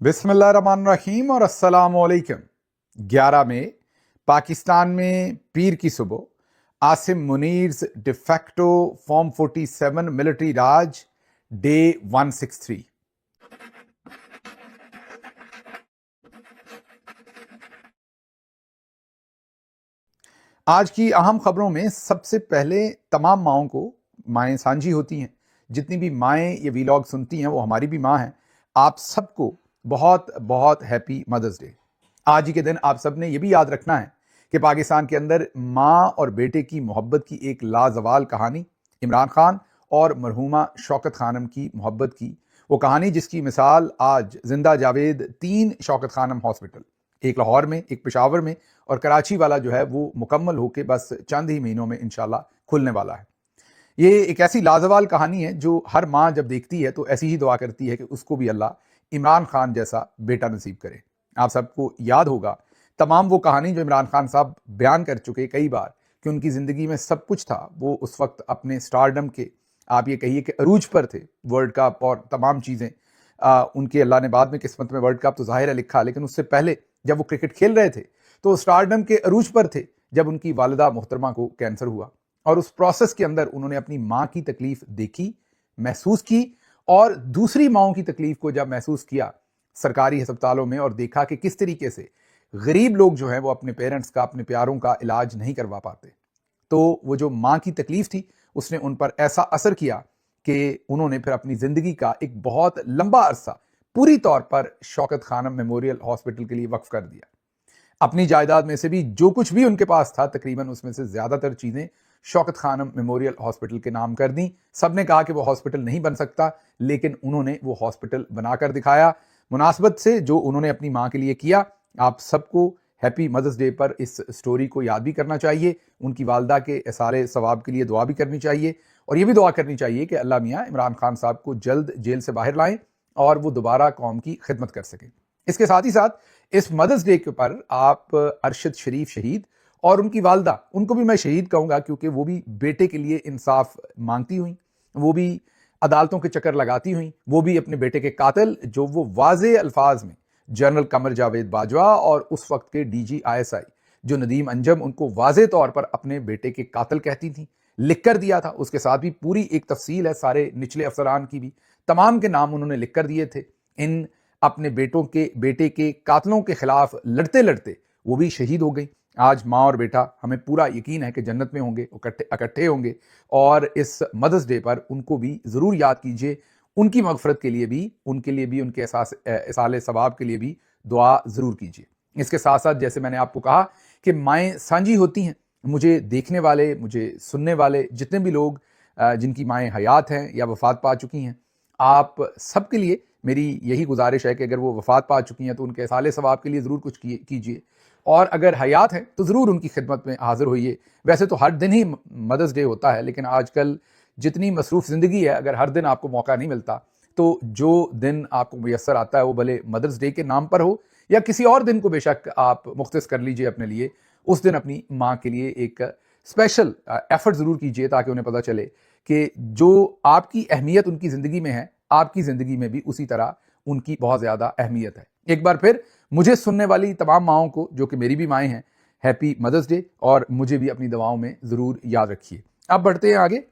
बिस्मिल्लाहिर्रहमानिर्रहीम और अस्सलामुअलैकुम। 11 मई पाकिस्तान में पीर की सुबह आसिम मुनीर्स डिफेक्टो फॉर्म 47 मिलिट्री राज डे 163। आज की अहम खबरों में सबसे पहले तमाम माओं को, माएँ सांझी होती हैं, जितनी भी माएँ ये वीलॉग सुनती हैं वो हमारी भी माँ हैं, आप सबको बहुत बहुत हैप्पी मदर्स डे। आज ही के दिन आप सब ने ये भी याद रखना है कि पाकिस्तान के अंदर माँ और बेटे की मोहब्बत की एक लाजवाल कहानी, इमरान खान और मरहूमा शौकत खानम की मोहब्बत की वो कहानी जिसकी मिसाल आज जिंदा जावेद 3 शौकत खानम हॉस्पिटल, एक लाहौर में, एक पेशावर में और कराची वाला जो है वो मुकम्मल होके बस चंद ही महीनों में इंशाल्लाह खुलने वाला है। ये एक ऐसी लाजवाल कहानी है जो हर माँ जब देखती है तो ऐसी ही दुआ करती है कि उसको भी अल्लाह इमरान खान जैसा बेटा नसीब करे। आप सबको याद होगा तमाम वो कहानी जो इमरान खान साहब बयान कर चुके कई बार कि उनकी ज़िंदगी में सब कुछ था। वो उस वक्त अपने स्टारडम के, आप ये कहिए कि अरूज पर थे। वर्ल्ड कप और तमाम चीज़ें उनके अल्लाह ने बाद में किस्मत में वर्ल्ड कप तो ज़ाहिर है लिखा, लेकिन उससे पहले जब वो क्रिकेट खेल रहे थे तो स्टारडम के अरूज पर थे जब उनकी वालिदा मोहतरमा को कैंसर हुआ। और उस प्रोसेस के अंदर उन्होंने अपनी माँ की तकलीफ देखी, महसूस की, और दूसरी माओं की तकलीफ को जब महसूस किया सरकारी अस्पतालों में और देखा कि किस तरीके से गरीब लोग जो हैं वो अपने पेरेंट्स का, अपने प्यारों का इलाज नहीं करवा पाते, तो वो जो माँ की तकलीफ थी उसने उन पर ऐसा असर किया कि उन्होंने फिर अपनी ज़िंदगी का एक बहुत लंबा अरसा पूरी तौर पर शौकत खानम मेमोरियल हॉस्पिटल के लिए वक्फ कर दिया। अपनी जायदाद में से भी जो कुछ भी उनके पास था तकरीबन उसमें से ज़्यादातर चीज़ें शौकत खानम मेमोरियल हॉस्पिटल के नाम कर दी। सबने कहा कि वो हॉस्पिटल नहीं बन सकता, लेकिन उन्होंने वो हॉस्पिटल बनाकर दिखाया। मुनासबत से जो उन्होंने अपनी माँ के लिए किया, आप सबको हैप्पी मदर्स डे पर इस स्टोरी को याद भी करना चाहिए। उनकी वालदा के इसाले सवाब के लिए दुआ भी करनी चाहिए और ये भी दुआ करनी चाहिए कि अल्लाह मियाँ इमरान खान साहब को जल्द जेल से बाहर लाएं और वो दोबारा कौम की खिदमत कर सकें। इसके साथ ही साथ इस मदर्स डे के ऊपर आप अरशद शरीफ शहीद और उनकी वालदा, उनको भी मैं शहीद कहूँगा क्योंकि वो भी बेटे के लिए इंसाफ मांगती हुई, वो भी अदालतों के चक्कर लगाती हुई, वो भी अपने बेटे के कातिल, जो वो वाज़े अल्फाज में जनरल कमर जावेद बाजवा और उस वक्त के DGISI जो नदीम अंजम, उनको वाज़े तौर पर अपने बेटे के कातिल कहती थी, लिख कर दिया था। उसके साथ भी पूरी एक तफसील है, सारे निचले अफसरान की भी, तमाम के नाम उन्होंने लिख कर दिए थे। इन अपने बेटे के कातलों के खिलाफ लड़ते लड़ते वो भी शहीद हो गई। आज माँ और बेटा, हमें पूरा यकीन है कि जन्नत में होंगे, इकट्ठे होंगे और इस मदर्स डे पर उनको भी ज़रूर याद कीजिए। उनकी मगफरत के लिए भी, उनके लिए भी, उनके इसाले सवाब के लिए भी दुआ ज़रूर कीजिए। इसके साथ साथ जैसे मैंने आपको कहा कि माएँ सांझी होती हैं, मुझे देखने वाले, मुझे सुनने वाले जितने भी लोग जिनकी माएँ हयात हैं या वफ़ात पा चुकी हैं, आप सबके लिए मेरी यही गुजारिश है कि अगर वो वफ़ात पा चुकी हैं तो उनके इसाले सवाब के लिए ज़रूर कुछ कीजिए और अगर हयात हैं तो ज़रूर उनकी खिदमत में हाज़िर होइए। वैसे तो हर दिन ही मदर्स डे होता है, लेकिन आजकल जितनी मसरूफ़ ज़िंदगी है, अगर हर दिन आपको मौका नहीं मिलता तो जो दिन आपको मुयस्सर आता है वो भले मदर्स डे के नाम पर हो या किसी और दिन को बेशक आप मुख्तस कर लीजिए अपने लिए, उस दिन अपनी माँ के लिए एक स्पेशल एफर्ट ज़रूर कीजिए ताकि उन्हें पता चले कि जो आपकी अहमियत उनकी ज़िंदगी में है, आपकी ज़िंदगी में भी उसी तरह उनकी बहुत ज़्यादा अहमियत है। एक बार फिर मुझे सुनने वाली तमाम माओं को, जो कि मेरी भी माएँ हैं, हैप्पी मदर्स डे और मुझे भी अपनी दुआओं में ज़रूर याद रखिए। अब बढ़ते हैं आगे।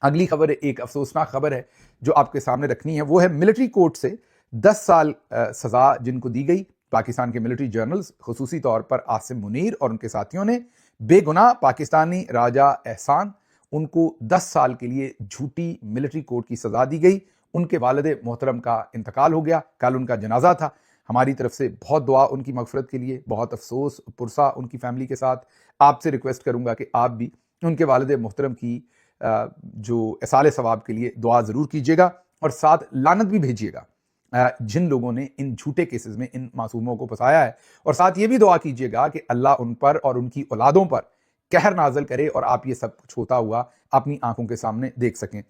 अगली खबर एक अफसोसनाक खबर है जो आपके सामने रखनी है। वो है मिलिट्री कोर्ट से 10 साल सज़ा जिनको दी गई पाकिस्तान के मिलिट्री जर्नल्स, खुसूसी तौर पर आसिम मुनीर और उनके साथियों ने, बेगुनाह पाकिस्तानी राजा एहसान, उनको 10 साल के लिए झूठी मिलिट्री कोर्ट की सज़ा दी गई। उनके वालिद मोहतरम का इंतकाल हो गया, कल उनका जनाजा था। हमारी तरफ से बहुत दुआ उनकी मगफरत के लिए, बहुत अफसोस पुरसा उनकी फैमिली के साथ। आपसे रिक्वेस्ट करूँगा कि आप भी उनके वालिद मोहतरम की जो इसाले सवाब के लिए दुआ ज़रूर कीजिएगा और साथ लानत भी भेजिएगा जिन लोगों ने इन झूठे केसेस में इन मासूमों को फंसाया है, और साथ ये भी दुआ कीजिएगा कि अल्लाह उन पर और उनकी औलादों पर कहर नाजल करे और आप ये सब कुछ होता हुआ अपनी आंखों के सामने देख सकें।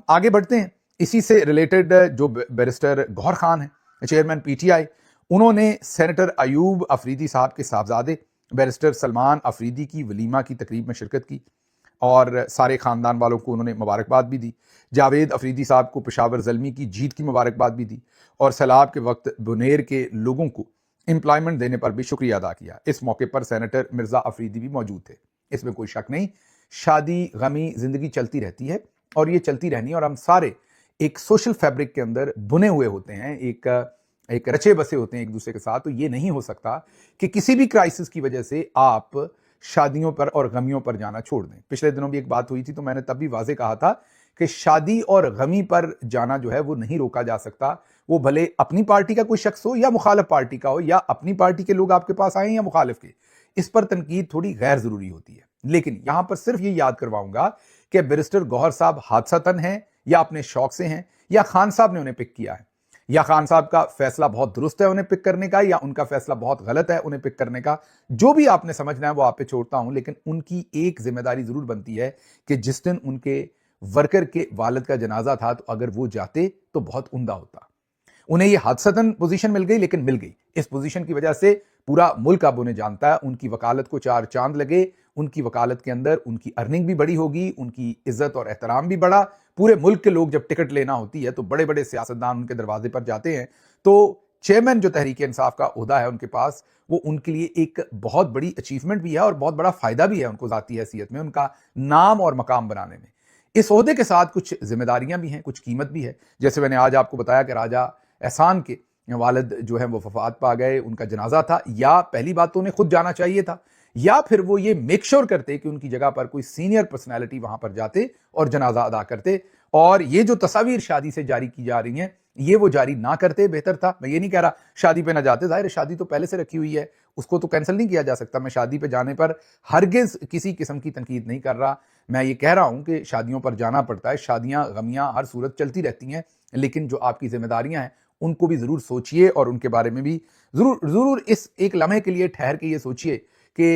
आगे बढ़ते हैं। इसी से रिलेटेड जो बैरिस्टर गौहर खान है, चेयरमैन PTI, उन्होंने सेनेटर अयूब अफरीदी साहब के साहबजादे बैरिस्टर सलमान अफरीदी की वलीमा की तकरीब में शिरकत की। और सारे ख़ानदान वालों को उन्होंने मुबारकबाद भी दी। जावेद अफरीदी साहब को पेशावर ज़ल्मी की जीत की मुबारकबाद भी दी और सैलाब के वक्त बुनेर के लोगों को एम्प्लॉयमेंट देने पर भी शुक्रिया अदा किया। इस मौके पर सेनेटर मिर्ज़ा अफरीदी भी मौजूद थे, इसमें कोई शक नहीं। शादी गमी ज़िंदगी चलती रहती है और ये चलती रहनी है, और हम सारे एक सोशल फैब्रिक के अंदर बुने हुए होते हैं, एक रचे बसे होते हैं एक दूसरे के साथ। तो ये नहीं हो सकता कि किसी भी क्राइसिस की वजह से आप शादियों पर और गमियों पर जाना छोड़ दें। पिछले दिनों भी एक बात हुई थी, तो मैंने तब भी वाजे कहा था कि शादी और गमी पर जाना जो है वो नहीं रोका जा सकता। वो भले अपनी पार्टी का कोई शख्स हो या मुखालिफ पार्टी का हो, या अपनी पार्टी के लोग आपके पास आए या मुखालिफ के, इस पर तनकीद थोड़ी गैर जरूरी होती है। लेकिन यहां पर सिर्फ ये याद करवाऊंगा कि बैरिस्टर गौहर साहब हादसातन हैं या अपने शौक से हैं, या खान साहब ने उन्हें पिक किया है, या खान साहब का फैसला बहुत दुरुस्त है उन्हें पिक करने का, या उनका फैसला बहुत गलत है उन्हें पिक करने का। जो भी आपने समझना है वो आप पे छोड़ता हूं, लेकिन उनकी एक जिम्मेदारी जरूर बनती है कि जिस दिन उनके वर्कर के वालिद का जनाजा था, तो अगर वो जाते तो बहुत उम्दा होता। उन्हें ये हादसतन पोजीशन मिल गई, लेकिन मिल गई। इस पोजीशन की वजह से पूरा मुल्क अब उन्हें जानता है। उनकी वकालत को 4 चांद लगे। उनकी वकालत के अंदर उनकी अर्निंग भी बड़ी होगी, उनकी इज्जत और एहतराम भी बढ़ा। पूरे मुल्क के लोग जब टिकट लेना होती है तो बड़े बड़े सियासतदान उनके दरवाजे पर जाते हैं। तो चेयरमैन जो तहरीक इंसाफ का ओहदा है उनके पास, वो उनके लिए एक बहुत बड़ी अचीवमेंट भी है और बहुत बड़ा फायदा भी है उनको ज़ाती हैसियत में, उनका नाम और मकाम बनाने में। इस ओहदे के साथ कुछ जिम्मेदारियां भी हैं, कुछ कीमत भी है। जैसे मैंने आज आपको बताया कि राजा एहसान के वालिद जो है वो वफात पा गए, उनका जनाजा था। या पहली बात तो उन्हें खुद जाना चाहिए था, या फिर वो ये मेक श्योर करते कि उनकी जगह पर कोई सीनियर पर्सनैलिटी वहां पर जाते और जनाजा अदा करते। और ये जो तस्वीर शादी से जारी की जा रही हैं, ये वो जारी ना करते बेहतर था। मैं ये नहीं कह रहा शादी पे ना जाते, जाहिर है शादी तो पहले से रखी हुई है, उसको तो कैंसिल नहीं किया जा सकता। मैं शादी पे जाने पर हरगिज किसी किस्म की तनकीद नहीं कर रहा। मैं ये कह रहा हूं कि शादियों पर जाना पड़ता है, शादियां गमियां हर सूरत चलती रहती हैं, लेकिन जो आपकी जिम्मेदारियां हैं उनको भी जरूर सोचिए और उनके बारे में भी जरूर इस एक लम्हे के लिए ठहर के ये सोचिए कि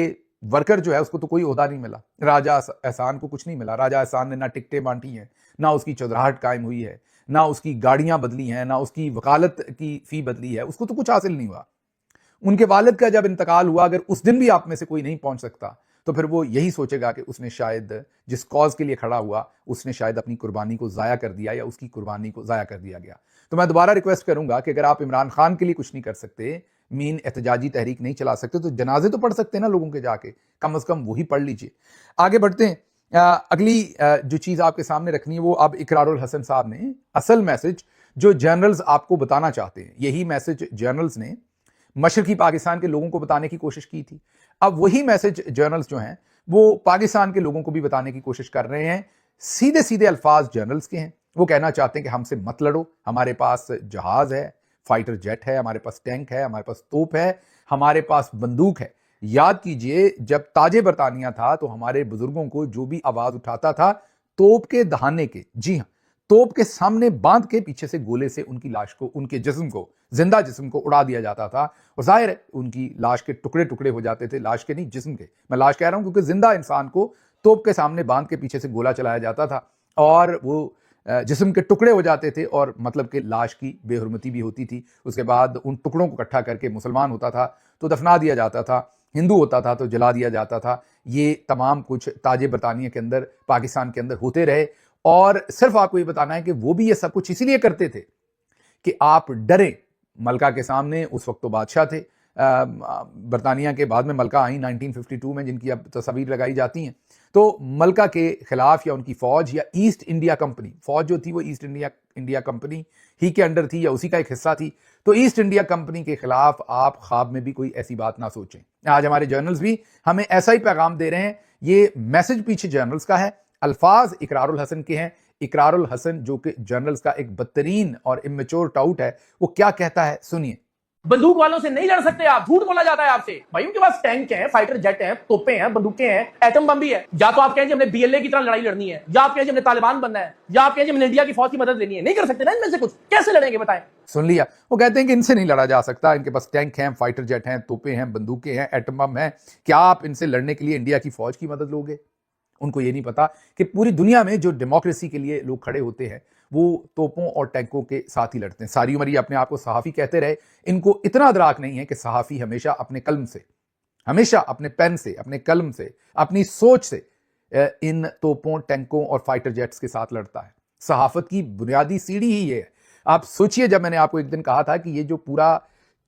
वर्कर जो है उसको तो कोई ओहदा नहीं मिला, राजा एहसान को कुछ नहीं मिला। राजा एहसान ने ना टिकटें बांटी हैं, ना उसकी चौधराहट कायम हुई है, ना उसकी गाड़ियां बदली हैं, ना उसकी वकालत की फी बदली है, उसको तो कुछ हासिल नहीं हुआ। उनके वालिद का जब इंतकाल हुआ, अगर उस दिन भी आप में से कोई नहीं पहुंच सकता, तो फिर वो यही सोचेगा कि उसने शायद जिस कॉज के लिए खड़ा हुआ, उसने शायद अपनी कुर्बानी को ज़ाया कर दिया, या उसकी कुर्बानी को ज़ाया कर दिया गया। तो मैं दोबारा रिक्वेस्ट करूंगा कि अगर आप इमरान खान के लिए कुछ नहीं कर सकते, मीन एहतजाजी तहरीक नहीं चला सकते, तो जनाजे तो पढ़ सकते हैं ना लोगों के जाके, कम अज़ कम वही पढ़ लीजिए। आगे बढ़ते हैं। अगली जो चीज़ आपके सामने रखनी है वो अब इकरारुल हसन साहब ने असल मैसेज जो जर्नल्स आपको बताना चाहते हैं, यही मैसेज जर्नल्स ने मशरकी पाकिस्तान के लोगों को बताने की कोशिश की थी। अब वही मैसेज जर्नल्स जो हैं वो पाकिस्तान के लोगों को भी बताने की कोशिश कर रहे हैं। सीधे सीधे अल्फाज जर्नल्स के हैं। वो कहना चाहते हैं कि हमसे मत लड़ो, हमारे पास जहाज है, फाइटर जेट है, हमारे पास टैंक है, हमारे पास तोप है, हमारे पास बंदूक है। याद कीजिए जब ताजे बरतानिया था तो हमारे बुजुर्गों को जो भी आवाज उठाता था तोप के दहाने के, जी हां, तोप के सामने बांध के पीछे से गोले से उनकी लाश को, उनके जिस्म को, जिंदा जिस्म को उड़ा दिया जाता था। और जाहिर है उनकी लाश के टुकड़े टुकड़े हो जाते थे, लाश के नहीं जिस्म के। मैं लाश कह रहा हूं क्योंकि जिंदा इंसान को तोप के सामने बांध के पीछे से गोला चलाया जाता था और वो जिस्म के टुकड़े हो जाते थे, और मतलब कि लाश की बेहुरमती भी होती थी। उसके बाद उन टुकड़ों को इकट्ठा करके मुसलमान होता था तो दफना दिया जाता था, हिंदू होता था तो जला दिया जाता था। ये तमाम कुछ ताजे बरतानिया के अंदर, पाकिस्तान के अंदर होते रहे। और सिर्फ आपको ये बताना है कि वो भी ये सब कुछ इसीलिए करते थे कि आप डरें। मलका के सामने उस वक्त तो बादशाह थे, बरतानिया के बाद में मलका आई 1952 में, जिनकी अब तस्वीर लगाई जाती हैं। तो मलका के खिलाफ या उनकी फौज या ईस्ट इंडिया कंपनी, फौज जो थी वो ईस्ट इंडिया कंपनी ही के अंडर थी या उसी का एक हिस्सा थी, तो ईस्ट इंडिया कंपनी के खिलाफ आप ख्वाब में भी कोई ऐसी बात ना सोचें। आज हमारे जर्नल्स भी हमें ऐसा ही पैगाम दे रहे हैं। ये मैसेज पीछे जर्नल्स का है, अल्फाज इकरारुल हसन के हैं। इकरारुल हसन जो कि जर्नल्स का एक बदतरीन और इमेच्योर टाउट है, वो क्या कहता है सुनिए। बंदूक वालों से नहीं लड़ सकते आप, झूठ बोला जाता है आपसे। भाई उनके पास टैंक हैं, फाइटर जेट हैं, तोपें हैं, बंदूकें हैं, एटम बम भी है। या तो आप कहें हमने बीएलए की तरह लड़ाई लड़नी है, या आप कहें हमने तालिबान बनना है, या आप कहें हमने इंडिया की फौज की मदद लेनी है। नहीं कर सकते ना इनमें से कुछ, कैसे लड़ेंगे बताएं। सुन लिया, वो कहते हैं कि इनसे नहीं लड़ा जा सकता, इनके पास टैंक हैं, फाइटर जेट हैं, तोपें हैं, बंदूकें हैं, एटम बम हैं। क्या आप इनसे लड़ने के लिए इंडिया की फौज की मदद लोगे? उनको ये नहीं पता कि पूरी दुनिया में जो डेमोक्रेसी के लिए लोग खड़े होते हैं वो तोपों और टैंकों के साथ ही लड़ते हैं। सारी उम्र ये अपने आप को सहाफ़ी कहते रहे। इनको इतना अदराक नहीं है कि सहाफ़ी हमेशा अपने कलम से, हमेशा अपने पेन से, अपने कलम से, अपनी सोच से इन तोपों, टैंकों और फाइटर जेट्स के साथ लड़ता है। सहाफत की बुनियादी सीढ़ी ही ये है। आप सोचिए, जब मैंने आपको एक दिन कहा था कि ये जो पूरा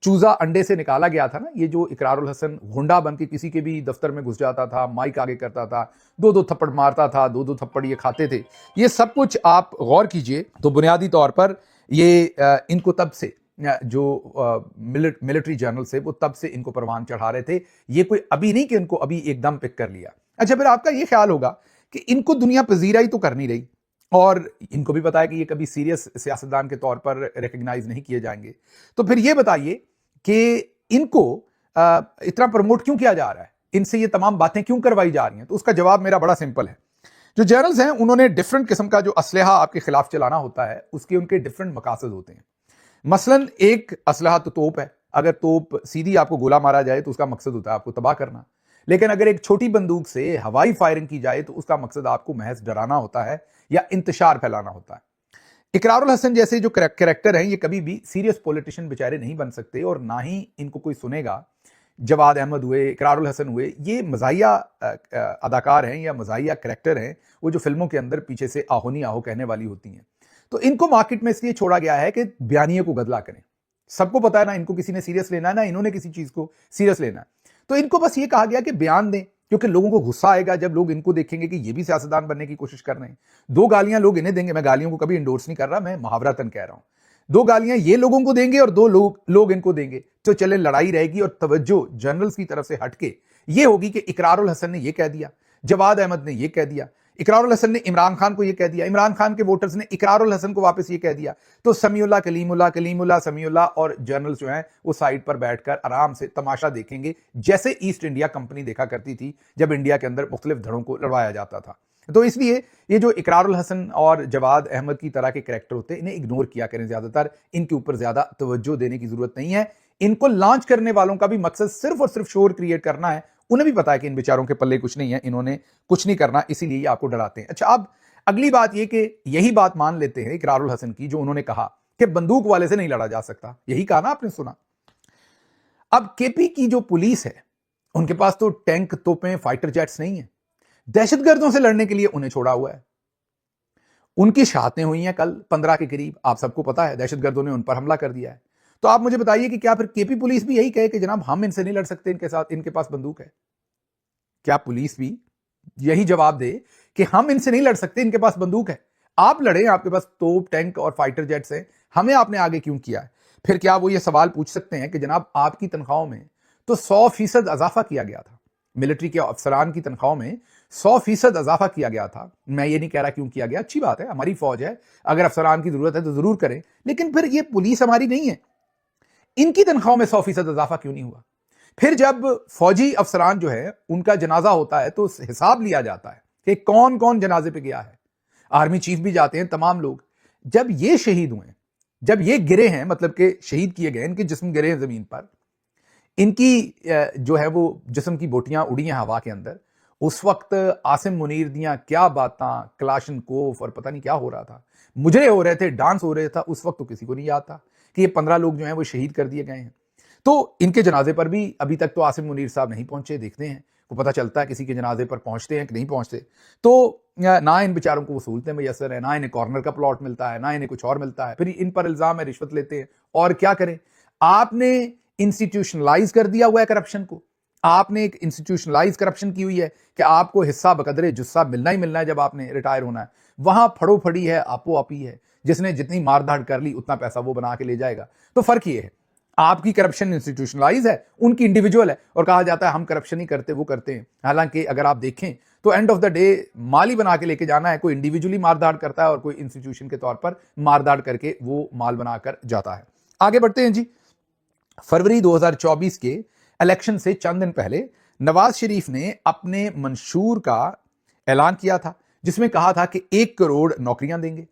चूजा अंडे से निकाला गया था ना, ये जो इकरारुल हसन गुंडा बन के किसी के भी दफ्तर में घुस जाता था, माइक आगे करता था, दो दो थप्पड़ मारता था, दो दो थप्पड़ ये खाते थे, ये सब कुछ आप गौर कीजिए तो बुनियादी तौर पर ये इनको तब से जो मिलिट्री जर्नल से वो तब से इनको परवान चढ़ा रहे थे। ये कोई अभी नहीं कि इनको अभी एकदम पिक कर लिया। अच्छा, फिर आपका ये ख्याल होगा कि इनको दुनिया पजीराई तो कर नहीं रही और इनको भी पता है कि ये कभी सीरियस सियासतदान के तौर पर रिकग्नाइज नहीं किए जाएंगे, तो फिर ये बताइए कि इनको इतना प्रमोट क्यों किया जा रहा है, इनसे ये तमाम बातें क्यों करवाई जा रही हैं? तो उसका जवाब मेरा बड़ा सिंपल है। जो जर्नल्स हैं उन्होंने डिफरेंट किस्म का जो असलहा आपके खिलाफ चलाना होता है उसके उनके डिफरेंट मकासद होते हैं। मसलन एक असलहा तो तोप है, अगर तोप सीधी आपको गोला मारा जाए तो उसका मकसद होता है आपको तबाह करना, लेकिन अगर एक छोटी बंदूक से हवाई फायरिंग की जाए तो उसका मकसद आपको महज डराना होता है या इंतशार फैलाना होता है। इकरारुल हसन जैसे जो कैरेक्टर हैं ये कभी भी सीरियस पॉलिटिशियन बेचारे नहीं बन सकते और ना ही इनको कोई सुनेगा। जवाद अहमद हुए, इकरारुल हसन हुए, ये मज़ाहिया अदाकार हैं या मज़ाहिया कैरेक्टर हैं, वो जो फिल्मों के अंदर पीछे से आहोनी आहो कहने वाली होती हैं। तो इनको मार्केट में इसलिए छोड़ा गया है कि बयानिए को गदला करें। सबको पता है ना इनको किसी ने सीरियस लेना है, ना इन्होंने किसी चीज को सीरियस लेना है, तो इनको बस ये कहा गया कि बयान दें, क्योंकि लोगों को गुस्सा आएगा जब लोग इनको देखेंगे कि ये भी सियासतदान बनने की कोशिश कर रहे हैं। दो गालियां लोग इन्हें देंगे, मैं गालियों को कभी इंडोर्स नहीं कर रहा, मैं मुहावरतन कह रहा हूं, दो गालियां ये लोगों को देंगे और दो लोग इनको देंगे, तो चले लड़ाई रहेगी और तवज्जो जर्नल्स की तरफ से हटके ये होगी कि इकरारुल हसन ने ये कह दिया, जवाद अहमद ने ये कह दिया, इकरारुल हसन ने इमरान खान को ये कह दिया, इमरान खान के वोटर्स ने इकरारुल हसन को वापस ये कह दिया, तो समीउल्लाह कलीमुल्लाह, कलीमुल्लाह समीउल्लाह और जर्नल्स जो हैं वो साइड पर बैठकर आराम से तमाशा देखेंगे, जैसे ईस्ट इंडिया कंपनी देखा करती थी जब इंडिया के अंदर मुख्तलिफ धड़ों को लड़वाया जाता था। तो इसलिए ये जो इकरारुल हसन और जवाद अहमद की तरह के कैरेक्टर होते हैं इन्हें इग्नोर किया करें, ज्यादातर इनके ऊपर ज्यादा तवज्जो देने की जरूरत नहीं है। इनको लॉन्च करने वालों का भी मकसद सिर्फ और सिर्फ शोर क्रिएट करना है, उन्हें भी पता है कि इन बेचारों के पल्ले कुछ नहीं है, इन्होंने कुछ नहीं करना, इसीलिए ये आपको डराते हैं। अच्छा, अब अगली बात ये कि यही बात मान लेते हैं इकरारुल हसन की जो उन्होंने कहा कि बंदूक वाले से नहीं लड़ा जा सकता, यही कहा ना आपने, सुना। अब केपी की जो पुलिस है उनके पास तो टैंक, तोपें, फाइटर जेट्स नहीं है, दहशतगर्दों से लड़ने के लिए उन्हें छोड़ा हुआ है। उनकी शहादतें हुई हैं कल 15 के करीब, आप सबको पता है, दहशतगर्दों ने उन पर हमला कर दिया है। तो आप मुझे बताइए कि क्या फिर केपी पुलिस भी यही कहे कि जनाब हम इनसे नहीं लड़ सकते, इनके साथ, इनके पास बंदूक है? क्या पुलिस भी यही जवाब दे कि हम इनसे नहीं लड़ सकते, इनके पास बंदूक है, आप लड़े, आपके पास तोप, टैंक और फाइटर जेट्स हैं, हमें आपने आगे क्यों किया है? फिर क्या वो ये सवाल पूछ सकते हैं कि जनाब आपकी तनख्वाहों में तो 100% इजाफा किया गया था, मिलिट्री के अफसरान की तनख्वाहों में 100% इजाफा किया गया था। मैं ये नहीं कह रहा क्यों किया गया, अच्छी बात है, हमारी फौज है, अगर अफसरान की जरूरत है तो जरूर करें, लेकिन फिर ये पुलिस हमारी नहीं है, इनकी तनख्वाहों में 100% इजाफा क्यों नहीं हुआ? फिर जब फौजी अफसरान जो है उनका जनाजा होता है तो हिसाब लिया जाता है कि कौन कौन जनाजे पे गया है, आर्मी चीफ भी जाते हैं, तमाम लोग। जब ये शहीद हुए, जब ये गिरे हैं, मतलब कि शहीद किए गए, इनके जिस्म गिरे हैं जमीन पर, इनकी जो है वो जिस्म की बोटियां उड़ी हैं हवा के अंदर, उस वक्त आसिम मुनीर दियां क्या बातें, क्लाशनकोफ और पता नहीं क्या हो रहा था, मुजरे हो रहे थे, डांस हो रहे था, उस वक्त तो किसी को नहीं याद था कि ये 15 लोग जो हैं वो शहीद कर दिए गए हैं। तो इनके जनाजे पर भी अभी तक तो आसिम मुनीर साहब नहीं पहुंचे, देखते हैं को पता चलता है किसी के जनाजे पर पहुंचते हैं कि नहीं पहुंचते। तो ना इन बेचारों को वसूलतें मैसर है, ना इन्हें कॉर्नर का प्लॉट मिलता है, ना इन्हें कुछ और मिलता है, फिर इन पर इल्जाम है रिश्वत लेते हैं, और क्या करें? आपने इंस्टीट्यूशनलाइज कर दिया हुआ है करप्शन को, आपने एक इंस्टीट्यूशनलाइज करप्शन की हुई है कि आपको हिस्सा बकदरे जुस्सा मिलना ही मिलना है जब आपने रिटायर होना है। वहां फड़ो फड़ी है, आपो आपी है, जिसने जितनी मारधाड़ कर ली उतना पैसा वो बना के ले जाएगा। तो फर्क ये है, आपकी करप्शन इंस्टीट्यूशनलाइज है, उनकी इंडिविजुअल है, और कहा जाता है हम करप्शन नहीं करते, वो करते हैं। हालांकि अगर आप देखें तो एंड ऑफ द डे माल ही बना के लेके जाना है, कोई इंडिविजुअली मारधाड़ करता है और कोई इंस्टीट्यूशन के तौर पर मारधाड़ करके वो माल बनाकर जाता है। आगे बढ़ते हैं जी। फरवरी 2024 के इलेक्शन से चंद दिन पहले नवाज शरीफ ने अपने मंशूर का ऐलान किया था जिसमें कहा था कि 1 करोड़ नौकरियां देंगे,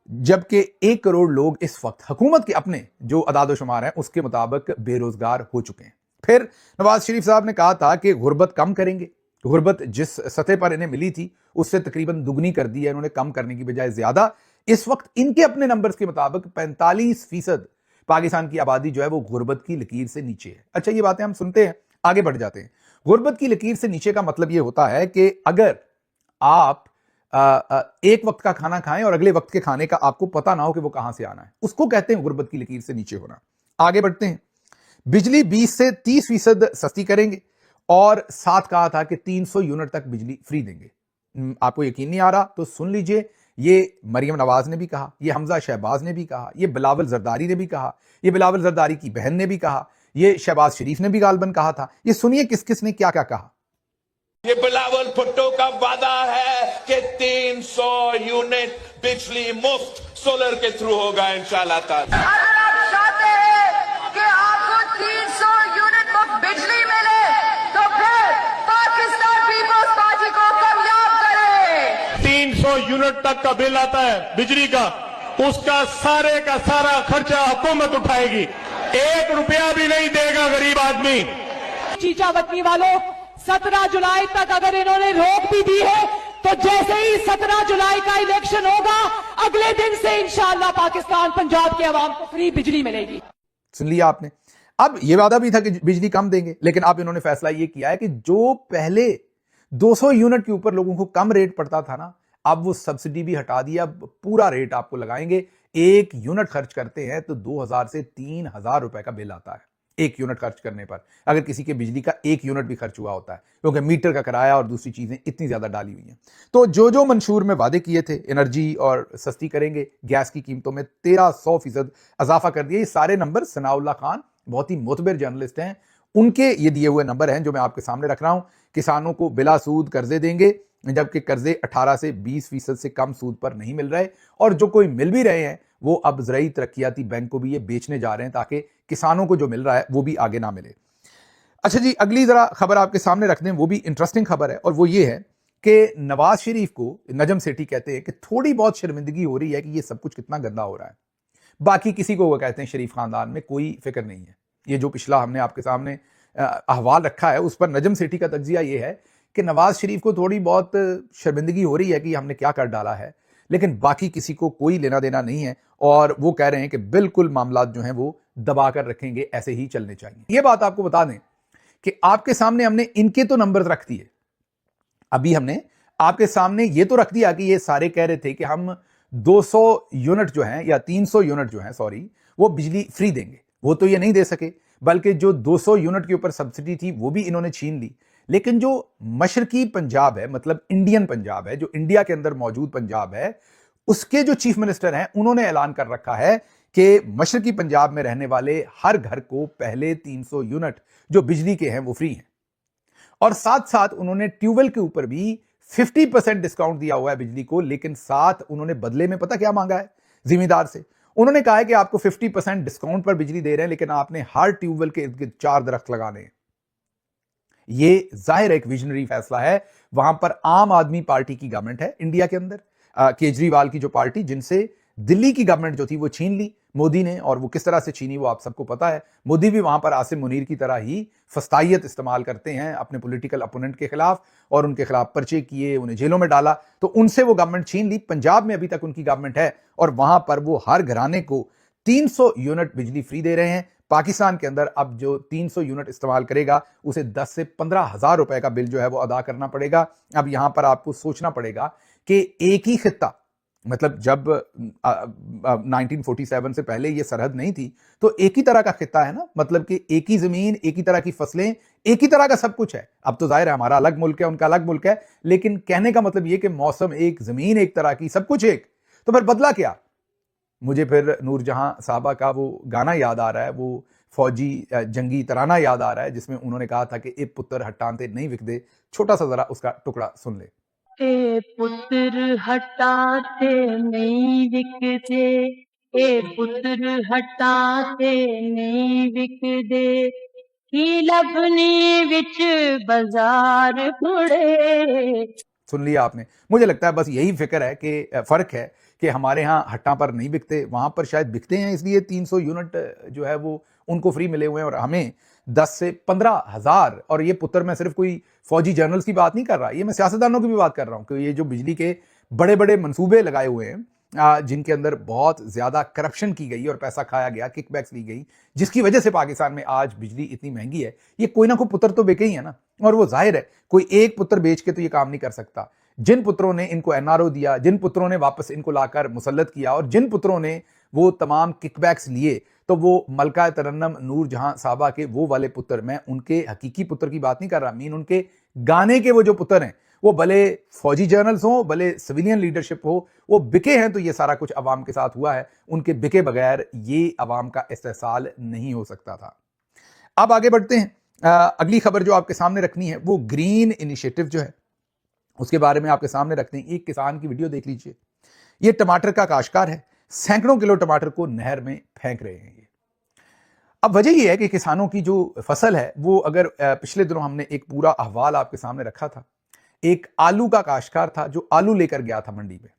जबकि 1 करोड़ लोग इस वक्त हुकूमत के अपने जो अदादोशुमार हैं उसके मुताबिक बेरोजगार हो चुके हैं। फिर नवाज शरीफ साहब ने कहा था कि गुर्बत कम करेंगे, गुर्बत जिस सतह पर इन्हें मिली थी उससे तकरीबन दुगनी कर दी है इन्होंने, कम करने की बजाय ज्यादा। इस वक्त इनके अपने नंबर्स के मुताबिक 45% पाकिस्तान की आबादी जो है वो गुर्बत की लकीर से नीचे है। अच्छा, ये बातें हम सुनते हैं, आगे बढ़ जाते हैं। गुर्बत की लकीर से नीचे का मतलब ये होता है कि अगर आप एक वक्त का खाना खाएं और अगले वक्त के खाने का आपको पता ना हो कि वो कहां से आना है, उसको कहते हैं गुर्बत की लकीर से नीचे होना। आगे बढ़ते हैं। बिजली 20 से 30% सस्ती करेंगे और साथ कहा था कि 300 यूनिट तक बिजली फ्री देंगे। आपको यकीन नहीं आ रहा तो सुन लीजिए, ये मरियम नवाज ने भी कहा, ये हमजा शहबाज ने भी कहा, ये बिलावल जरदारी ने भी कहा, ये बिलावल जरदारी की बहन ने भी कहा, ये शहबाज शरीफ ने भी गालबन कहा था। ये सुनिए किस किस ने क्या क्या कहा। ये बिलावल भुट्टो का वादा है कि 300 यूनिट बिजली मुफ्त सोलर के थ्रू होगा इंशाल्लाह ताला। अगर आप चाहते हैं कि आपको 300 यूनिट मुफ्त बिजली मिले तो फिर पाकिस्तान पीपल्स पार्टी को कामयाब करें। 300 यूनिट तक का बिल आता है बिजली का, उसका सारे का सारा खर्चा हुकूमत उठाएगी, 1 रुपया भी नहीं देगा गरीब आदमी। चीचावतनी वालों, 17 जुलाई तक अगर इन्होंने रोक भी दी है तो जैसे ही 17 जुलाई का इलेक्शन होगा अगले दिन से इंशाअल्लाह पाकिस्तान पंजाब के अवाम को फ्री बिजली मिलेगी। सुन लिया आपने। अब यह वादा भी था कि बिजली कम देंगे, लेकिन अब इन्होंने फैसला यह किया है कि जो पहले 200 यूनिट के ऊपर लोगों को कम रेट पड़ता था ना, अब वो सब्सिडी भी हटा दिया, पूरा रेट आपको लगाएंगे। 1 यूनिट खर्च करते हैं तो 2000 से 3000 रुपए का बिल आता है 1 यूनिट खर्च करने पर, अगर किसी के बिजली का 1 यूनिट भी खर्च हुआ होता है, क्योंकि मीटर का किराया और दूसरी चीजें इतनी ज्यादा डाली हुई हैं। तो जो जो मंशूर में वादे किए थे, एनर्जी और सस्ती करेंगे, गैस की कीमतों में 1300% इजाफा कर दिया। ये सारे नंबर सनाउल्लाह खान बहुत ही मोतबर जर्नलिस्ट हैं, उनके ये दिए हुए नंबर हैं जो मैं आपके सामने रख रहा हूं। किसानों को बिला सूद कर्जे देंगे, जबकि कर्जे 18 से 20% से कम सूद पर नहीं मिल रहे, और जो कोई मिल भी रहे हैं वो अब ज़राई तरक्याती बैंक को भी ये बेचने जा रहे हैं ताकि किसानों को जो मिल रहा है वो भी आगे ना मिले। अच्छा जी, अगली जरा खबर आपके सामने रख दें, वो भी इंटरेस्टिंग खबर है, और वो ये है कि नवाज शरीफ को नजम सेठी कहते हैं कि थोड़ी बहुत शर्मिंदगी हो रही है कि ये सब कुछ कितना गंदा हो रहा है। बाकी किसी को वो कहते हैं शरीफ खानदान में कोई फिक्र नहीं है। ये जो पिछला हमने आपके सामने अहवाल रखा है उस पर नजम सेठी का तज्जिया ये है कि नवाज शरीफ को थोड़ी बहुत शर्मिंदगी हो रही है कि हमने क्या कर डाला है, लेकिन बाकी किसी को कोई लेना देना नहीं है, और वो कह रहे हैं कि बिल्कुल मामला जो हैं वो दबा कर रखेंगे, ऐसे ही चलने चाहिए। ये बात आपको बता दें कि आपके सामने हमने इनके तो नंबर रख दिए, अभी हमने आपके सामने ये तो रख दिया कि ये सारे कह रहे थे कि हम 200 यूनिट जो हैं या 300 यूनिट जो हैं सॉरी वो बिजली फ्री देंगे। वो तो ये नहीं दे सके, बल्कि जो 200 यूनिट के ऊपर सब्सिडी थी वो भी इन्होंने छीन ली। लेकिन जो मशरकी पंजाब है, मतलब इंडियन पंजाब है, जो इंडिया के अंदर मौजूद पंजाब है, उसके जो चीफ मिनिस्टर हैं उन्होंने ऐलान कर रखा है कि मशरकी पंजाब में रहने वाले हर घर को पहले 300 यूनिट जो बिजली के हैं वो फ्री हैं, और साथ साथ उन्होंने ट्यूबवेल के ऊपर भी 50% डिस्काउंट दिया हुआ है बिजली को। लेकिन साथ उन्होंने बदले में पता क्या मांगा है जिम्मेदार से? उन्होंने कहा है कि आपको 50% डिस्काउंट पर बिजली दे रहे हैं, लेकिन आपने हर ट्यूबवेल के इर्द गिर्द 4 दरख्त लगाने हैं। ये जाहिर एक विजनरी फैसला है। वहां पर आम आदमी पार्टी की गवर्नमेंट है इंडिया के अंदर, केजरीवाल की जो पार्टी, जिनसे दिल्ली की गवर्नमेंट जो थी वो छीन ली मोदी ने, और वो किस तरह से छीनी वो आप सबको पता है। मोदी भी वहां पर आसिम मुनीर की तरह ही फस्तायत इस्तेमाल करते हैं अपने पॉलिटिकल अपोनेंट के खिलाफ, और उनके खिलाफ पर्चे किए, उन्हें जेलों में डाला, तो उनसे वो गवर्नमेंट छीन ली। पंजाब में अभी तक उनकी गवर्नमेंट है, और वहां पर वो हर घराने को 300 यूनिट बिजली फ्री दे रहे हैं। पाकिस्तान के अंदर अब जो 300 यूनिट इस्तेमाल करेगा उसे 10 से 15 हजार रुपए का बिल जो है वो अदा करना पड़ेगा। अब यहां पर आपको सोचना पड़ेगा कि एक ही खित्ता, मतलब जब 1947 से पहले ये सरहद नहीं थी तो एक ही तरह का खित्ता है ना, मतलब कि एक ही जमीन, एक ही तरह की फसलें, एक ही तरह का सब कुछ है। अब तो जाहिर है हमारा अलग मुल्क है, उनका अलग मुल्क है, लेकिन कहने का मतलब ये कि मौसम एक, जमीन एक तरह की, सब कुछ एक। तो फिर बदला क्या? मुझे फिर नूरजहां साहबा का वो गाना याद आ रहा है, वो फौजी जंगी तराना याद आ रहा है, जिसमें उन्होंने कहा था कि ए पुत्र हटाते नहीं विकदे। छोटा सा जरा उसका टुकड़ा सुन ले। ए पुत्र हटाते नहीं विकदे, ए पुत्र हटाते नहीं विकदे, की लभनी विच बाजार कुड़े। सुन लिया आपने? मुझे लगता है बस यही फिक्र है कि फर्क है कि हमारे यहाँ हट्टा पर नहीं बिकते, वहां पर शायद बिकते हैं, इसलिए 300 यूनिट जो है वो उनको फ्री मिले हुए हैं, और हमें 10 से 15 हजार। और ये पुत्र, मैं सिर्फ कोई फौजी जनरल्स की बात नहीं कर रहा, ये मैं सियासतदानों की भी बात कर रहा हूं कि ये जो बिजली के बड़े बड़े मंसूबे लगाए हुए हैं, जिनके अंदर बहुत ज्यादा करप्शन की गई और पैसा खाया गया, किकबैक्स ली गई, जिसकी वजह से पाकिस्तान में आज बिजली इतनी महंगी है, ये कोई ना कोई पुत्र तो बेचे ही है ना। और वो जाहिर है कोई एक पुत्र बेच के तो ये काम नहीं कर सकता। जिन पुत्रों ने इनको एनआरओ दिया, जिन पुत्रों ने वापस इनको लाकर मुसल्लत किया और जिन पुत्रों ने वो तमाम किकबैक्स लिए, तो वो मलका तरन्नम नूर जहां साहबा के वो वाले पुत्र, मैं उनके हकीकी पुत्र की बात नहीं कर रहा, मीन उनके गाने के वो जो पुत्र हैं, वो भले फौजी जर्नल्स हो, भले सिविलियन लीडरशिप हो, वो बिके हैं। तो ये सारा कुछ अवाम के साथ हुआ है, उनके बिके बगैर ये अवाम का इस्तेहसाल नहीं हो सकता था। अब आगे बढ़ते हैं। अगली खबर जो आपके सामने रखनी है वो ग्रीन इनिशिएटिव जो है उसके बारे में आपके सामने रखते हैं। एक किसान की वीडियो देख लीजिए। ये टमाटर का काश्तकार है, सैकड़ों किलो टमाटर को नहर में फेंक रहे हैं। ये अब वजह यह है कि किसानों की जो फसल है वो, अगर पिछले दिनों हमने एक पूरा अहवाल आपके सामने रखा था, एक आलू का काश्तकार था जो आलू लेकर गया था मंडी में,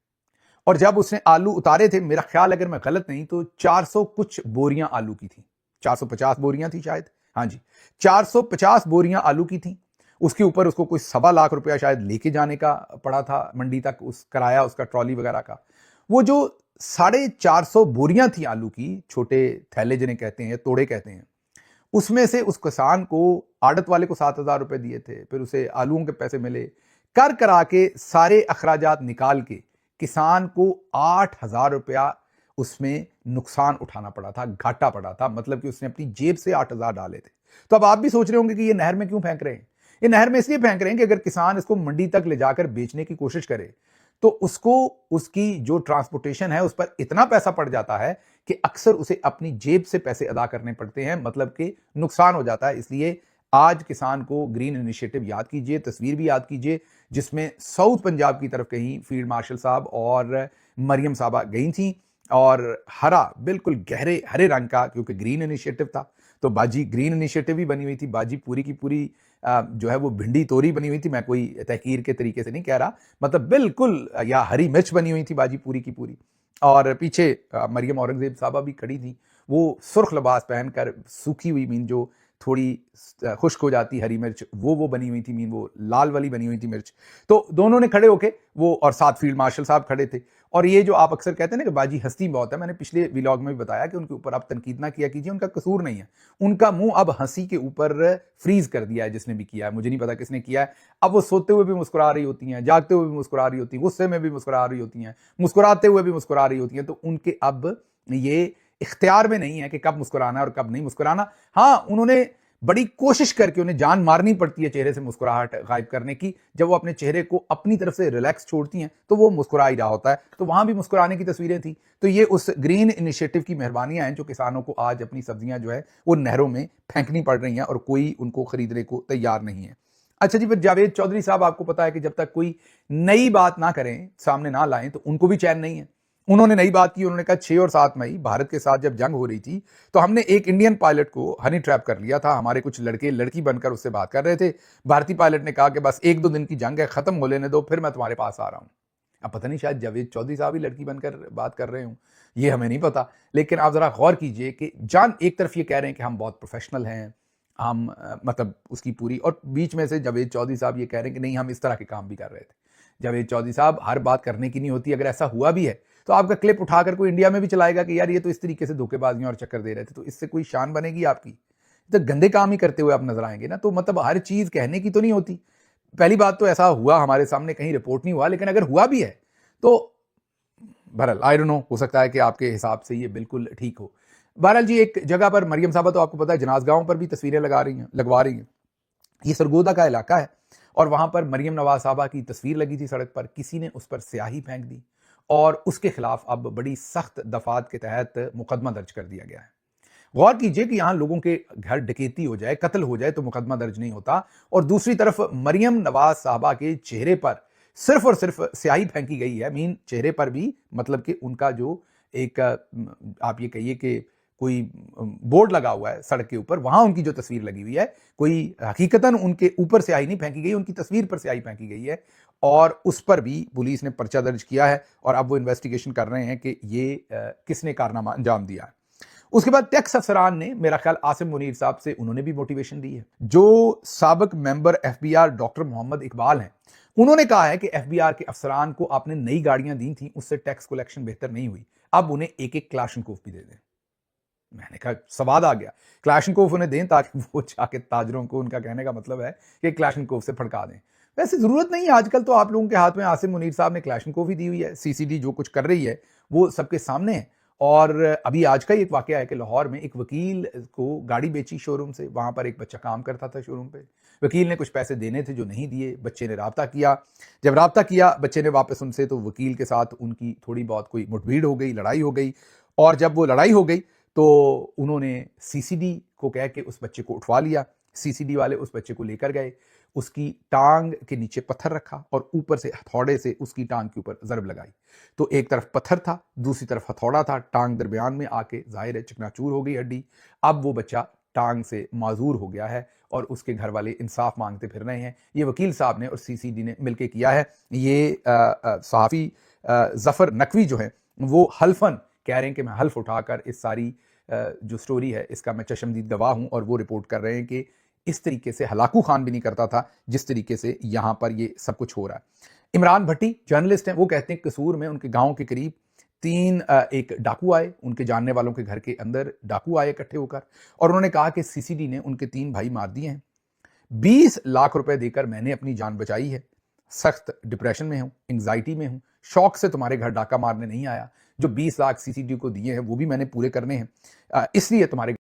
और जब उसने आलू उतारे थे, मेरा ख्याल अगर मैं गलत नहीं तो 400 कुछ बोरियां आलू की थी, 450 बोरियां थी शायद, हाँ जी 450 बोरियां आलू की थी। उसके ऊपर उसको कोई 1.25 लाख रुपया शायद लेके जाने का पड़ा था मंडी तक, उस किराया उसका ट्रॉली वगैरह का। वो जो 450 बोरियां थी आलू की, छोटे थैले जिन्हें कहते हैं, तोड़े कहते हैं, उसमें से उस किसान को आड़त वाले को 7,000 रुपए दिए थे, फिर उसे आलूओं के पैसे मिले, कर करा के सारे अखराजात निकाल के किसान को 8,000 रुपया उसमें नुकसान उठाना पड़ा था, घाटा पड़ा था। मतलब कि उसने अपनी जेब से 8,000 डाले थे। तो अब आप भी सोच रहे होंगे कि ये नहर में क्यों फेंक रहे हैं। ये नहर में इसलिए फेंक रहे हैं कि अगर किसान इसको मंडी तक ले जाकर बेचने की कोशिश करे तो उसको उसकी जो ट्रांसपोर्टेशन है उस पर इतना पैसा पड़ जाता है कि अक्सर उसे अपनी जेब से पैसे अदा करने पड़ते हैं, मतलब कि नुकसान हो जाता है। इसलिए आज किसान को ग्रीन इनिशिएटिव याद कीजिए, तस्वीर भी याद कीजिए जिसमें साउथ पंजाब की तरफ कहीं फील्ड मार्शल साहब और मरियम साहबा गई थी, और हरा, बिल्कुल गहरे हरे रंग का, क्योंकि ग्रीन इनिशिएटिव था तो बाजी ग्रीन इनिशिएटिव ही बनी हुई थी। बाजी पूरी की पूरी जो है वो भिंडी तोरी बनी हुई थी, मैं कोई तहकीर के तरीके से नहीं कह रहा, मतलब बिल्कुल, या हरी मिर्च बनी हुई थी बाजी पूरी की पूरी। और पीछे मरियम औरंगजेब साहबा भी खड़ी थी, वो सुर्ख लिबास पहनकर, सूखी हुई मीन जो थोड़ी खुश्क हो जाती हरी मिर्च, वो बनी हुई थी, मीन वो लाल वाली बनी हुई थी मिर्च। तो दोनों ने खड़े होके वो, और साथ फील्ड मार्शल साहब खड़े थे। और ये जो आप अक्सर कहते हैं ना कि बाजी हंसती बहुत है, मैंने पिछले व्लॉग में भी बताया कि उनके ऊपर आप तनकीद ना किया कीजिए, उनका कसूर नहीं है। उनका मुंह अब हंसी के ऊपर फ्रीज कर दिया है जिसने भी किया है, मुझे नहीं पता किसने किया है। अब वो सोते हुए भी मुस्कुरा रही होती हैं, जागते हुए भी मुस्कुरा रही होती हैं, गुस्से में भी मुस्कुरा रही होती हैं, मुस्कुराते हुए भी मुस्कुरा रही होती हैं। तो उनके अब ये इख्तियार में नहीं है कि कब मुस्कुराना और कब नहीं मुस्कुराना। हाँ, उन्होंने बड़ी कोशिश करके, उन्हें जान मारनी पड़ती है चेहरे से मुस्कुराहट गायब करने की। जब वो अपने चेहरे को अपनी तरफ से रिलैक्स छोड़ती हैं तो वो मुस्कुरा ही रहा होता है। तो वहां भी मुस्कुराने की तस्वीरें थी। तो ये उस ग्रीन इनिशिएटिव की मेहरबानियां हैं जो किसानों को आज अपनी सब्जियां जो है वो नहरों में फेंकनी पड़ रही हैं और कोई उनको खरीदने को तैयार नहीं है। अच्छा जी, फिर जावेद चौधरी साहब, आपको पता है कि जब तक कोई नई बात ना करें, सामने ना लाएं, तो उनको भी चैन नहीं है। उन्होंने नई बात की, उन्होंने कहा 6 और 7 मई भारत के साथ जब जंग हो रही थी तो हमने एक इंडियन पायलट को हनी ट्रैप कर लिया था। हमारे कुछ लड़के लड़की बनकर उससे बात कर रहे थे। भारतीय पायलट ने कहा कि बस 1-2 दिन की जंग है, खत्म हो लेने दो, फिर मैं तुम्हारे पास आ रहा हूं। अब पता नहीं, शायद जावेद चौधरी साहब ही लड़की बनकर बात कर रहे हूं, ये हमें नहीं पता। लेकिन आप जरा गौर कीजिए कि जान एक तरफ ये कह रहे हैं कि हम बहुत प्रोफेशनल हैं, हम मतलब उसकी पूरी, और बीच में से जावेद चौधरी साहब ये कह रहे हैं कि नहीं, हम इस तरह के काम भी कर रहे थे। जावेद चौधरी साहब, हर बात करने की नहीं होती। अगर ऐसा हुआ भी है तो आपका क्लिप उठाकर कोई इंडिया में भी चलाएगा कि यार ये तो इस तरीके से धोखेबाजियां और चक्कर दे रहे थे, तो इससे कोई शान बनेगी आपकी? तो गंदे काम ही करते हुए आप नजर आएंगे ना। तो मतलब हर चीज कहने की तो नहीं होती। पहली बात तो ऐसा हुआ हमारे सामने कहीं रिपोर्ट नहीं हुआ, लेकिन अगर हुआ भी है तो बहरहाल आई डोंट नो, हो सकता है कि आपके हिसाब से ये बिल्कुल ठीक हो। बहरहाल जी, एक जगह पर मरियम साहबा, तो आपको पता है जनाजगाहों पर भी तस्वीरें लगवा रही हैं। ये सरगोदा का इलाका है और वहां पर मरियम नवाज साहबा की तस्वीर लगी थी सड़क पर, किसी ने उस पर स्याही फेंक दी और उसके खिलाफ अब बड़ी सख्त दफात के तहत मुकदमा दर्ज कर दिया गया है। गौर कीजिए कि यहां लोगों के घर डकैती हो जाए, कत्ल हो जाए तो मुकदमा दर्ज नहीं होता, और दूसरी तरफ मरियम नवाज साहबा के चेहरे पर सिर्फ और सिर्फ स्याही फेंकी गई है। मीन चेहरे पर भी, मतलब कि उनका जो एक, आप ये कहिए कि कोई बोर्ड लगा हुआ है सड़क के ऊपर, वहां उनकी जो तस्वीर लगी हुई है, कोई हकीकतन उनके ऊपर स्याही नहीं फेंकी गई, उनकी तस्वीर पर स्याही फेंकी गई है, और उस पर भी पुलिस ने पर्चा दर्ज किया है और अब वो इन्वेस्टिगेशन कर रहे हैं कि ये किसने कारनामा अंजाम दिया है। उसके बाद टैक्स अफसरान ने, मेरा ख्याल आसिम मुनीर साहब से, उन्होंने भी मोटिवेशन दी है। जो साबिक member FBR doctor Mohammad Iqbal हैं, उन्होंने कहा है कि एफबीआर के अफसरान को आपने नई गाड़ियां दी थी, उससे टैक्स कलेक्शन बेहतर नहीं हुई, अब उन्हें एक क्लाशनकोफ भी दे दें। मैंने कहा सवाद आ गया, क्लाशनकोफ उन्हें दें ताकि वो जाके ताजरों को, उनका कहने का मतलब है कि क्लाशनकोफ से फड़का दें। वैसे जरूरत नहीं है, आजकल तो आप लोगों के हाथ में आसिम मुनीर साहब ने क्लैशनकोव ही दी हुई है, सीसीडी जो कुछ कर रही है वो सबके सामने है। और अभी आज का ही एक वाकया है कि लाहौर में एक वकील को गाड़ी बेची शोरूम से, वहां पर एक बच्चा काम करता था शोरूम पे, वकील ने कुछ पैसे देने थे जो नहीं दिए, बच्चे ने राब्ता किया, जब राब्ता किया बच्चे ने वापस उनसे, तो वकील के साथ उनकी थोड़ी बहुत कोई मुठभीड़ हो गई, लड़ाई हो गई, और जब वो लड़ाई हो गई तो उन्होंने सीसीडी को कह के उस बच्चे को उठवा लिया। सीसीडी वाले उस बच्चे को लेकर गए, उसकी टांग के नीचे पत्थर रखा और ऊपर से हथौड़े से उसकी टांग के ऊपर जरब लगाई। तो एक तरफ पत्थर था, दूसरी तरफ हथौड़ा था, टांग दरमियान में आके जाहिर है चकनाचूर हो गई हड्डी। अब वो बच्चा टांग से माजूर हो गया है और उसके घर वाले इंसाफ मांगते फिर रहे हैं। ये वकील साहब ने और सीसीडी ने मिलकर किया है। ये सहाफ़ी जफर नकवी जो है वो हल्फन कह रहे हैं कि मैं हल्फ उठाकर इस सारी जो स्टोरी है इसका मैं चशमदीद गवाह हूं, और वो रिपोर्ट कर रहे हैं कि इस तरीके से हलाकू खान भी नहीं करता था जिस तरीके से यहां पर ये सब कुछ हो रहा है। इमरान भट्टी जर्नलिस्ट हैं, वो कहते हैं कसूर में उनके गांव के करीब एक डाकू आए, उनके जानने वालों के घर के अंदर डाकू आए इकट्ठे होकर, और उन्होंने कहा कि सीसीडी ने उनके 3 भाई मार दिए हैं, 20 लाख रुपए देकर मैंने अपनी जान बचाई है, सख्त डिप्रेशन में हूं, एंग्जाइटी में हूं, शौक से तुम्हारे घर डाका मारने नहीं आया, जो 20 लाख सीसीडी को दिए हैं वो भी मैंने पूरे करने हैं, इसलिए तुम्हारे